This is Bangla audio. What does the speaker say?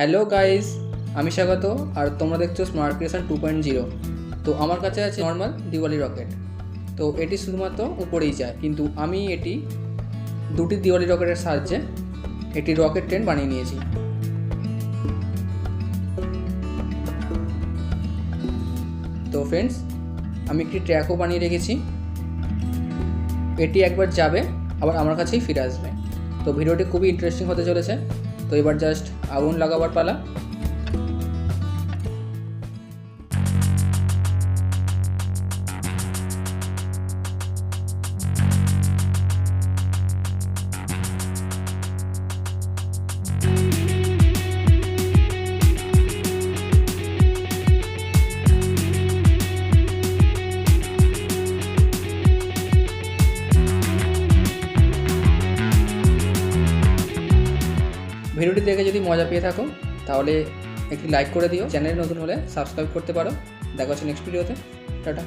হ্যালো গাইস, আমি স্বাগত। আর তোমরা দেখছো স্মার্ট ক্রিয়েশন 2.0। তো আমার কাছে আছে নর্মাল দিওয়ালি রকেট। তো এটি শুধুমাত্র উপরেই যায়, কিন্তু আমি এটি দুটি দিওয়ালি রকেটের সাহায্যে এটি রকেট ট্রেন বানিয়ে নিয়েছি। তো ফ্রেন্ডস, আমি একটি ট্র্যাকও বানিয়ে রেখেছি। এটি একবার যাবে, আবার আমার কাছেই ফিরে আসবে। তো ভিডিওটি খুবই ইন্টারেস্টিং হতে চলেছে। তো এবার জাস্ট আগুন লাগাবার পালা। ভিডিওটি দেখে যদি মজা পেয়ে থাকো তাহলে একটি লাইক করে দিও। চ্যানেলে নতুন হলে সাবস্ক্রাইব করতে পারো। দেখা হচ্ছে নেক্সট ভিডিওতে। টাটা।